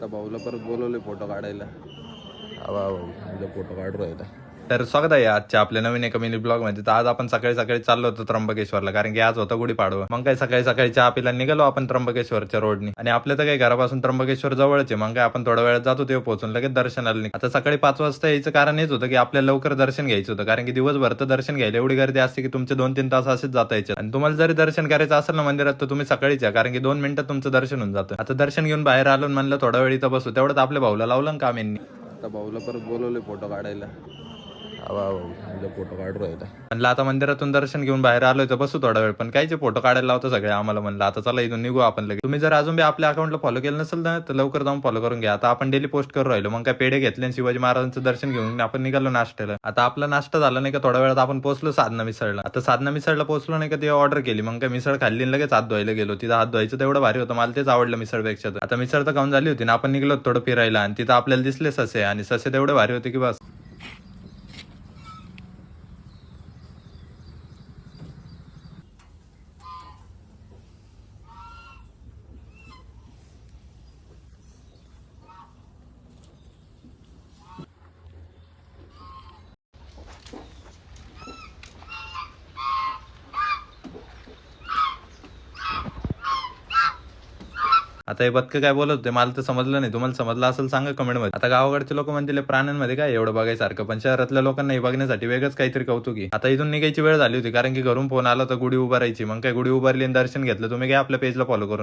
त्या भाऊला परत बोलवले फोटो काढायला. फोटो काढू राहिला. तर स्वागत आहे आजच्या आपल्या नवीन एका मिनी ब्लॉग मध्ये. तर आज आपण सकाळी सकाळी चाललो होतो त्र्यंबकेश्वरला, कारण की आज होता गुढीपाडवा. मग काय सकाळी सकाळी चहा पिला निघालो आपण त्र्यंबकेश्वरच्या रोडनी. आणि आपल्या तर काही घरापासून त्र्यंबकेश्वर जवळच आहे. मग काय आपण थोड्या वेळात जातो तेव्हा पोहोचून लगेच दर्शनाला आता सकाळी 5 वाजता यायचं कारण हेच होतं की आपल्याला लवकर दर्शन घ्यायचं होतं, कारण की दिवसभर तर दर्शन घ्यायला एवढी गर्दी असते की तुमचे 2-3 तास असेच जाता यायचे. आणि तुम्हाला जरी दर्शन करायचं असेल ना मंदिरात तर तुम्ही सकाळीच या, कारण की 2 मिनिटात तुमचं दर्शन होऊन जातं. आता दर्शन घेऊन बाहेर आलो म्हणलं थोडा वेळ इथं बसू, तेवढंच आपल्या भाऊला लावलं काम यांनी. त्या भाऊला परत बोलवले फोटो काढायला. फोटो काढू राहिला. म्हणलं आता मंदिरातून दर्शन घेऊन बाहेर आलोय तर बसू थोडा वेळ, पण कायचे फोटो काढायला लावतो सगळे आम्हाला. म्हणलं आता चला इथून निघू आपण लगेच. तुम्ही जर अजून बी आपल्या अकाउंटला फॉलो केलं नसेल ना तर लवकर जाऊन फॉलो करून घ्या. आता आपण डेली पोस्ट करू राहिलो. मग काय पेढे घेतले आणि शिवाजी महाराजांचं दर्शन घेऊन आपण निघालो नाश्त्याला. आता आपला नाश्ता झाला नाही का थोड्या वेळात आपण पोहोचलो साधना मिसळला. आता साधना मिसळला पोहोचलो नाही का ती ऑर्डर केली. मग काय मिसळ खाल्ली आणि लगेच हात धुवायला गेलो. तिथं हात धुवायचं तेवढं भारी होतं, मला तेच आवडलं मिसळपेक्षा. आता मिसळ तर खाऊन झाली होती ना, आपण निघलो थोडं फिरायला आणि तिथं आपल्याला दिसले ससे, आणि ससे तेवढे भारी होते की बस. आता हे बदक काय बोलत होते मला तर समजलं नाही. तुम्हाला समजलं असेल सांगा कमेंट मध्ये. आता गावाकडचे लोक म्हणतील प्राण्यांमध्ये काय एवढं बघायसारखं, पण शहरातल्या लोकांना हे बघण्यासाठी वेगळंच काहीतरी कौतुकी. आता इथून निघायची वेळ झाली होती, कारण की घरून फोन आला तर गुढी उभारायची. मग काय गुढी उभारली आणि दर्शन घेतलं. तुम्ही काय आपल्या पेजला फॉलो करून